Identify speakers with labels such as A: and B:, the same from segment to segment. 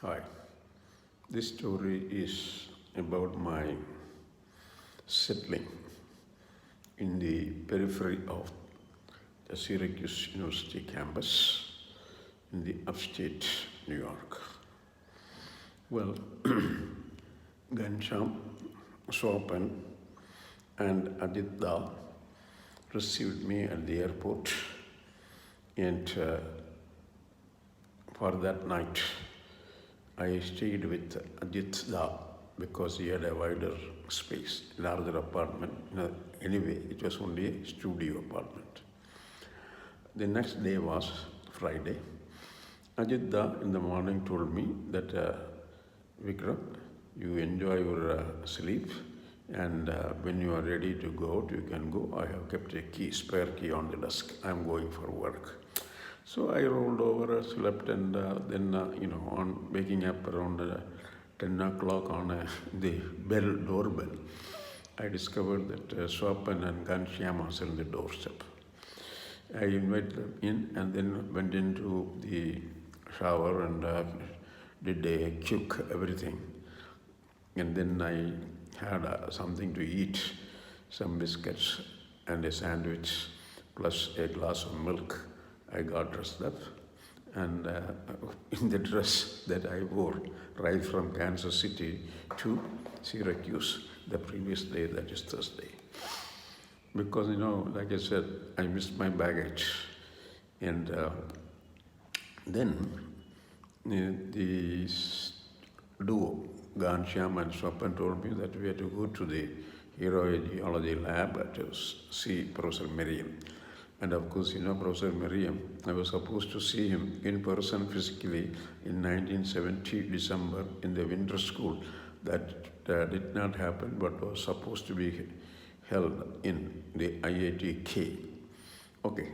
A: Hi, this story is about my settling in the periphery of the Syracuse University campus in the upstate New York. Well, Gansham, Swapan, and Aditya received me at the airport, and for that night, I stayed with Aditya because he had a wider space, larger apartment. Anyway, it was only a studio apartment. The next day was Friday. Aditya in the morning told me that Vikram, you enjoy your sleep, and when you are ready to go out, you can go. I have kept a spare key on the desk. I am going for work. So I rolled over, slept, and then, on waking up around 10 o'clock on the doorbell, I discovered that Swapan and Ghanshyam was on the doorstep. I invited them in and then went into the shower and did a quick everything. And then I had something to eat, some biscuits and a sandwich, plus a glass of milk. I got dressed up, and in the dress that I wore right from Kansas City to Syracuse the previous day, that is Thursday. Because, like I said, I missed my baggage. And then the duo, Ghanshyam and Swapan, told me that we had to go to the geology lab to see Professor Merriam. And of course, Professor Merriam, I was supposed to see him in person physically in 1970 December in the winter school. That did not happen, but was supposed to be held in the IIT-K. Okay.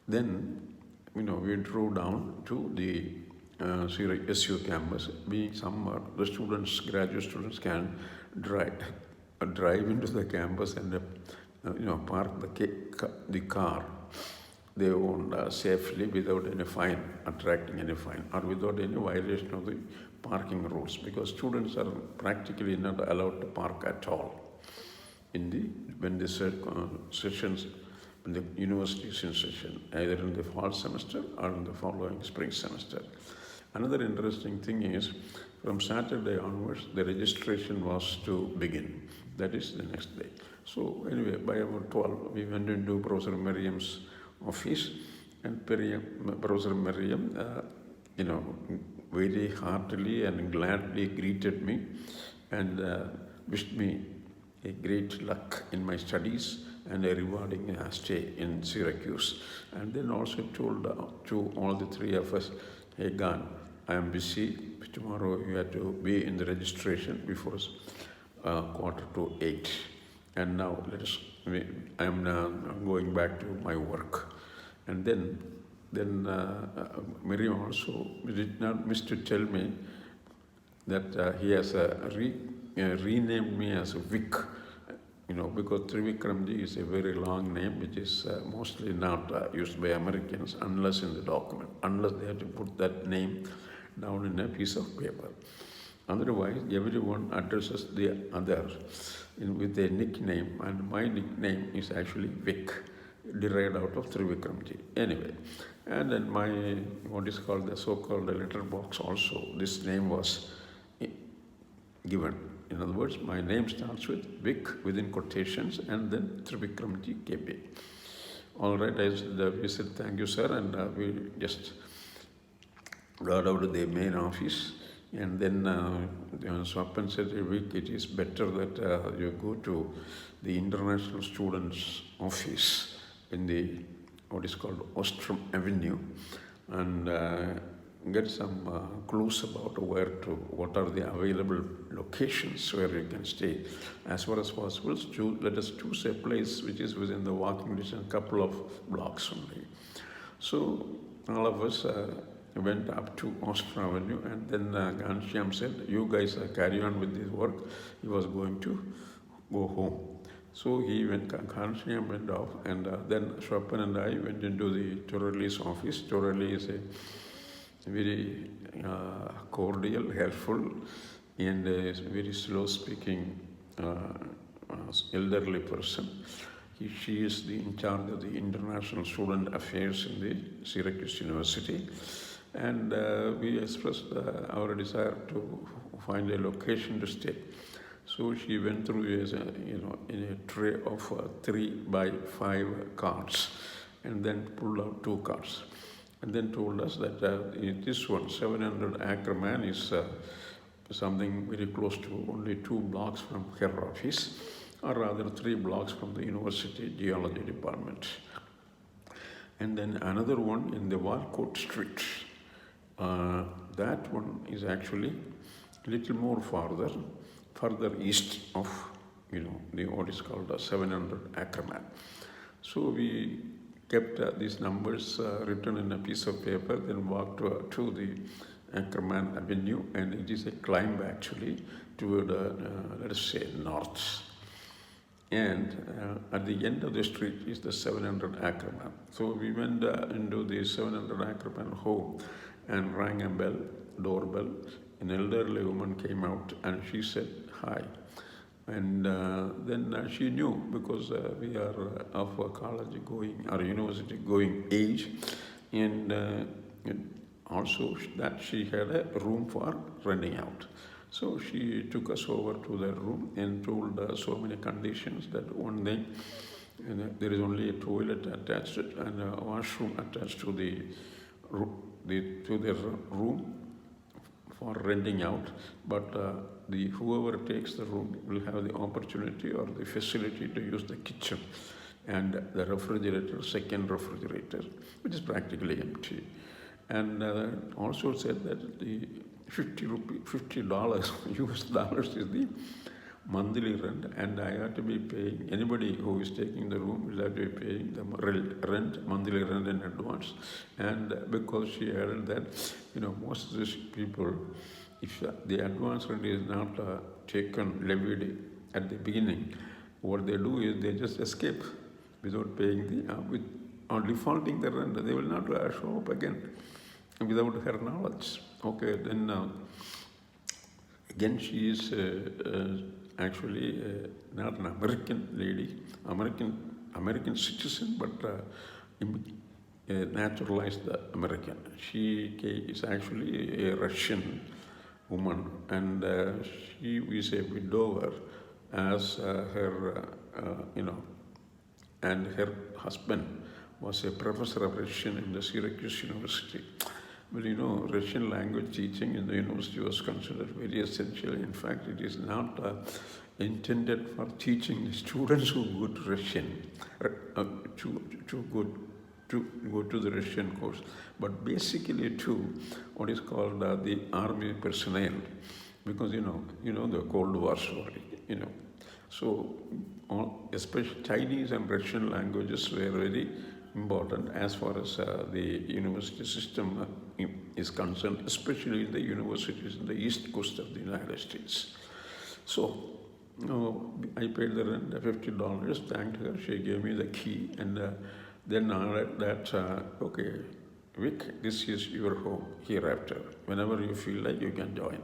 A: Then, we drove down to the SU campus. Being summer, the graduate students can drive into the campus and park the car they owned safely without any fine, attracting any fine, or without any violation of the parking rules, because students are practically not allowed to park at all when the sessions, when the university is in session, either in the fall semester or in the following spring semester. Another interesting thing is, from Saturday onwards, the registration was to begin. That is the next day. So anyway, by about 12, we went into Professor Merriam's office, and Professor Merriam, very heartily and gladly greeted me and wished me a great luck in my studies and a rewarding stay in Syracuse. And then also told to all the three of us, hey, Gan, I am busy. Tomorrow you have to be in the registration before 7:45. And now I am now going back to my work. And then Miriam also did not miss to tell me that he has renamed me as Vic, because Thrivikramji is a very long name, which is mostly not used by Americans unless in the document, unless they have to put that name down in a piece of paper. Otherwise, everyone addresses the other with a nickname, and my nickname is actually Vic, derived out of Thrivikramji. Anyway, and then my, what is called the so-called letterbox also, this name was given. In other words, my name starts with Vic within quotations, and then Thrivikramji KB. All right, we said thank you, sir, and we just got out of the main office. And then Swapan said, Vic, it is better that you go to the International Students Office in the, what is called Ostrom Avenue, and get some clues about what are the available locations where you can stay. As far as possible, let us choose a place which is within the walking distance, a couple of blocks only. So all of us went up to Ostrom Avenue, and then Ghanshyam said, you guys carry on with this work. He was going to go home. So Ghanshyam went off, and then Swapan and I went into the Torelli's office. Torelli is a very cordial, helpful, and a very slow-speaking elderly person. She is in charge of the international student affairs in the Syracuse University, and we expressed our desire to find a location to stay. So she went through in a tray of 3x5 cards, and then pulled out 2 cards, and then told us that this one, 700 Ackerman, is something very close to only 2 blocks from her office, or rather 3 blocks from the university geology department. And then another one in the Walcott Street. That one is actually a little more further east of the what is called 700 Ackerman. So we kept these numbers written in a piece of paper, then walked to the Ackerman Avenue, and it is a climb actually toward, let us say, north. And at the end of the street is the 700 Ackerman. So we went into the 700 Ackerman home and rang a bell, doorbell. An elderly woman came out and she said hi. And then she knew, because we are of a college going or university going age, and also that she had a room for renting out. So she took us over to the room and told so many conditions that one thing, there is only a toilet attached and a washroom attached to the room for renting out, but whoever takes the room will have the opportunity or the facility to use the kitchen and the refrigerator, second refrigerator, which is practically empty. And also said that the $50 US dollars is the monthly rent, and I have to be paying, anybody who is taking the room will have to be paying the monthly rent in advance. And because she added that, most of these people, if the advance rent is not levied at the beginning, what they do is they just escape without paying or defaulting the rent. They will not show up again without her knowledge. Okay, then again she is actually not an American lady, American citizen, but naturalized American. She is actually a Russian woman, and she is a widower, as her, and her husband was a professor of Russian in the Syracuse University. Well, Russian language teaching in the university was considered very essential. In fact, it is not intended for teaching the students who go to Russian, to go to the Russian course, but basically to what is called the army personnel, because the Cold War story, So especially Chinese and Russian languages were very important as far as the university system is concerned, especially in the universities in the east coast of the United States. So I paid the rent, $50, thanked her, she gave me the key, and then I added that, okay, Vic, this is your home hereafter. Whenever you feel like, you can join.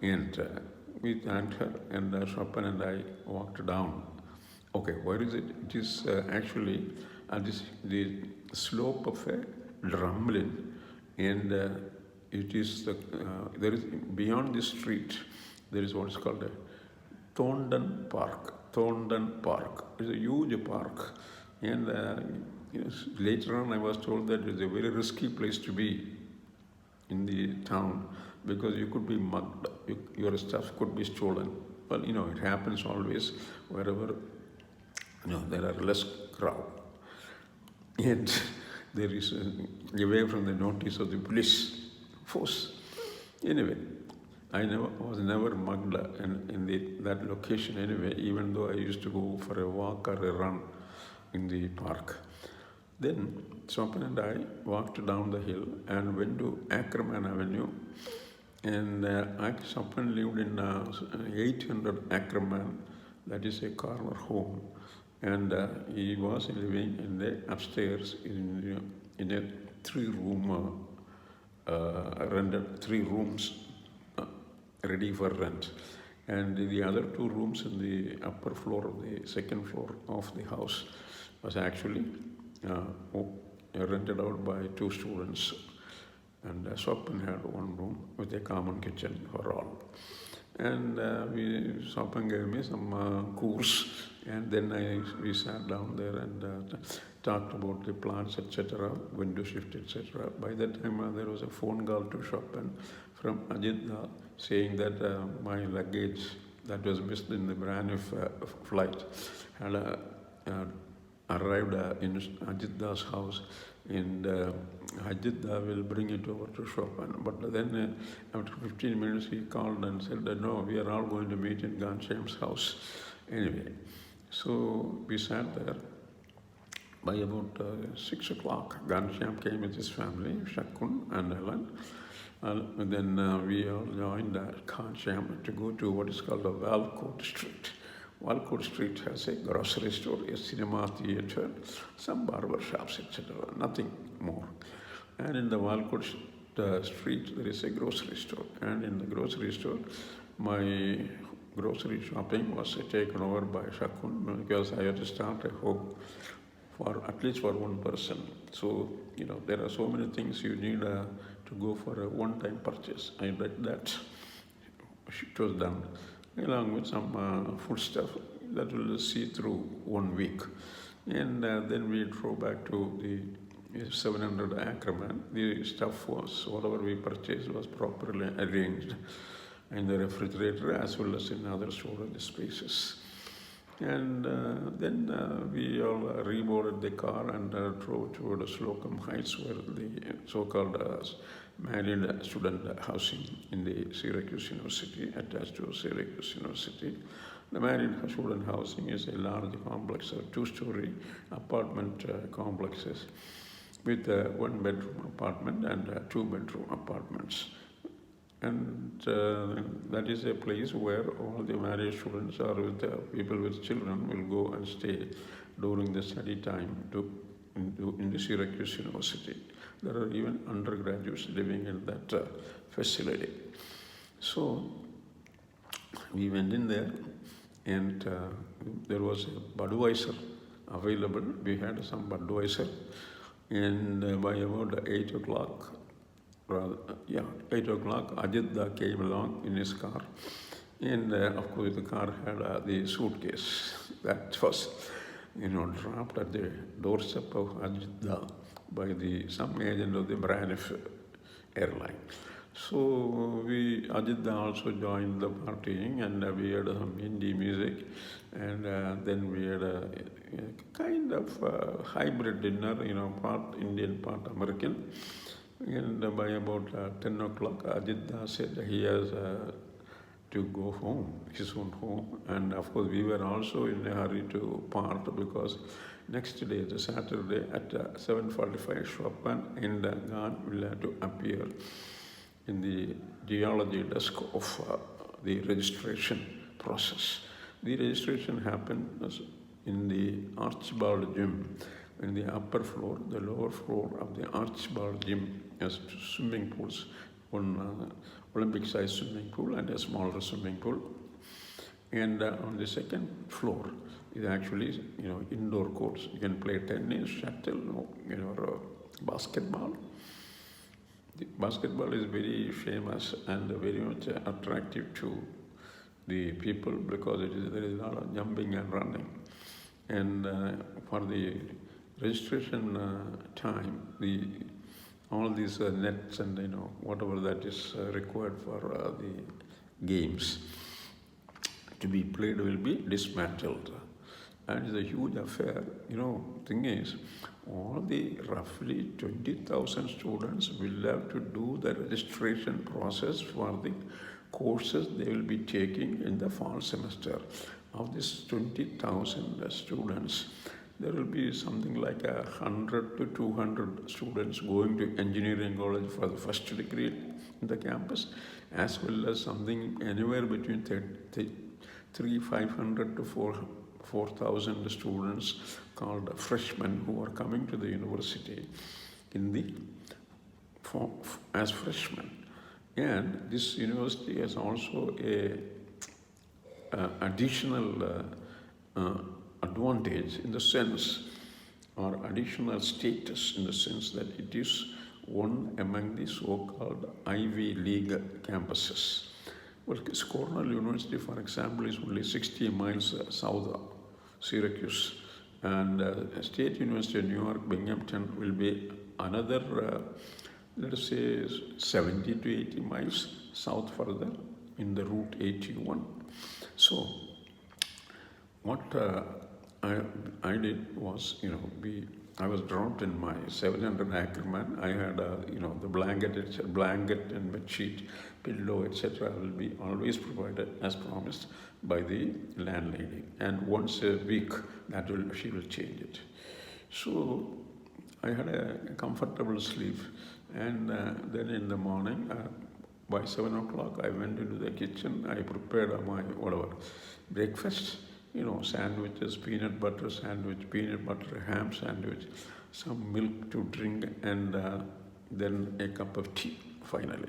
A: And we thanked her, and Swapan and I walked down. Okay, where is it? It is actually at the slope of a drumlin, and it is there is beyond the street there is what is called a Thorndon Park. Thorndon Park is a huge park, and later on I was told that it is a very risky place to be in the town, because you could be mugged, your stuff could be stolen. Well, it happens always wherever there are less crowd, and there is away from the notice of the police force. Anyway, I was never mugged in that location anyway, even though I used to go for a walk or a run in the park. Then Swapan and I walked down the hill and went to Ackerman Avenue, and Swapan lived in 800 Ackerman, that is a corner home, and he was living in the upstairs in a 3-room rented 3 rooms ready for rent. And the other 2 rooms in the upper floor of the second floor of the house was actually rented out by 2 students. And Swapan had 1 room with a common kitchen for all. And Swapan gave me some course, and then we sat down there and talked about the plants, etc., window shift, etc. By that time, there was a phone call to Swapan from Ajit saying that my luggage that was missed in the brand new flight had arrived in Ajit Da's house, and Ajit Da will bring it over to Swapan. But then after 15 minutes he called and said that no, we are all going to meet in Ghanshyam's house. Anyway, so we sat there. By about 6 o'clock, Ghanshyam came with his family, Shakun and Ellen. And then we all joined Ghanshyam to go to what is called the Walcourt Street. Walcourt Street has a grocery store, a cinema theatre, some barber shops, etc. Nothing more. And in the Walcourt Street, there is a grocery store. And in the grocery store, my grocery shopping was taken over by Shakun because I had to start a home for at least for 1 person. So, there are so many things you need to go for a one-time purchase. I bet that it was done, along with some food stuff that will see through 1 week. And then we drove back to the 700 Ackerman. The stuff was, whatever we purchased was properly arranged in the refrigerator as well as in other storage spaces. And then we all reboarded the car and drove toward Slocum Heights, where the so-called married student housing in the Syracuse University, attached to Syracuse University. The married student housing is a large complex of 2-story apartment complexes with 1-bedroom apartment and 2-bedroom apartments. And that is a place where all the married students or with people with children will go and stay during the study time in the Syracuse University. There are even undergraduates living in that facility. So we went in there, and there was a Budweiser available. We had some Budweiser, and by about 8 o'clock, 8 o'clock, Ajit Da came along in his car. And of course, the car had the suitcase that was, dropped at the doorstep of Ajit Da by some agent of the Braniff airline. So Ajit Da also joined the partying, and we had some Hindi music, and then we had a kind of hybrid dinner, part Indian, part American. And by about 10 o'clock, Ajit Da said he has to go home, his own home. And of course, we were also in a hurry to part because next day, the Saturday at 7:45, Swapan and Gan will have to appear in the geology desk of the registration process. The registration happened in the Archibald Gym. In the upper floor, the lower floor of the Archibald Gym has swimming pools, one Olympic-sized swimming pool and a smaller swimming pool. And on the second floor is actually, indoor courts. You can play tennis, shuttle, or basketball. The basketball is very famous and very much attractive to the people because there is a lot of jumping and running. And for the registration time, all these nets and whatever that is required for the games to be played will be dismantled. And it's a huge affair. Thing is, all the roughly 20,000 students will have to do the registration process for the courses they will be taking in the fall semester. Of these 20,000 students, there will be something like 100 to 200 students going to engineering college for the first degree in the campus, as well as something anywhere between 500 to 4,000 students called freshmen who are coming to the university in the as freshmen. And this university has also a additional advantage in the sense, or additional status in the sense that it is one among the so-called Ivy League campuses. Well, Cornell University, for example, is only 60 miles south of Syracuse, and State University of New York, Binghamton will be another, let us say, 70 to 80 miles south further in the Route 81. So, what I did was, I was dropped in my 700 Ackerman. I had, the blanket and bed sheet, pillow, etc. will be always provided as promised by the landlady. And once a week, she will change it. So I had a comfortable sleep. And then in the morning, by 7 o'clock, I went into the kitchen. I prepared my breakfast. Sandwiches, peanut butter sandwich, peanut butter ham sandwich, some milk to drink, and then a cup of tea, finally.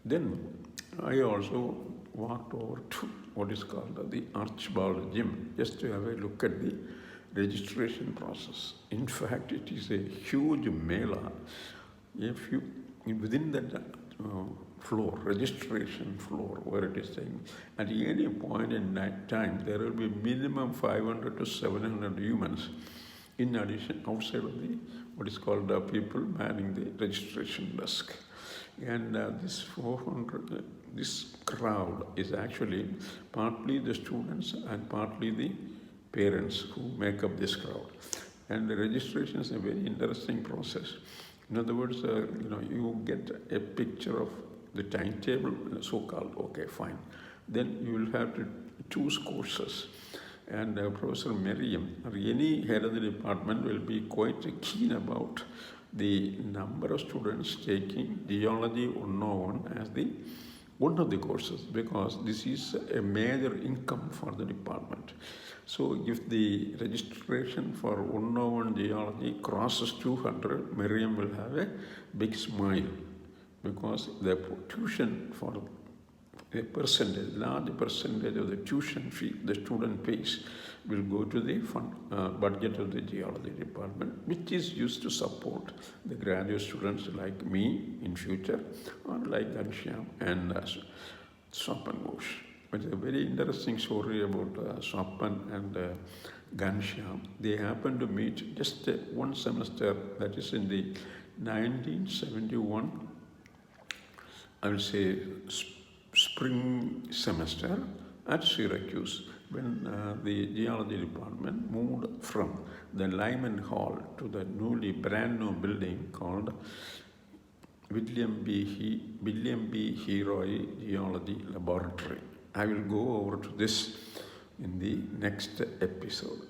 A: Then I also walked over to what is called the Archibald Gym, just to have a look at the registration process. In fact, it is a huge mela. Within that registration floor, where it is saying, at any point in that time, there will be minimum 500 to 700 humans. In addition, outside of the, what is called people manning the registration desk. And this crowd is actually partly the students and partly the parents who make up this crowd. And the registration is a very interesting process. In other words, you get a picture of the timetable, so-called, okay, fine. Then you will have to choose courses. And Professor Merriam, or any head of the department, will be quite keen about the number of students taking Geology 101 as one of the courses, because this is a major income for the department. So if the registration for 101 Geology crosses 200, Miriam will have a big smile, because the tuition for a large percentage of the tuition fee the student pays will go to the budget of the geology department, which is used to support the graduate students like me in future, or like Ghanshyam and Swapan Ghosh. It's a very interesting story about Swapan and Ghanshyam. They happened to meet just one semester, that is in the 1971, I will say, spring semester at Syracuse, when the geology department moved from the Lyman Hall to the brand new building called William B. Heroy Geology Laboratory. I will go over to this in the next episode.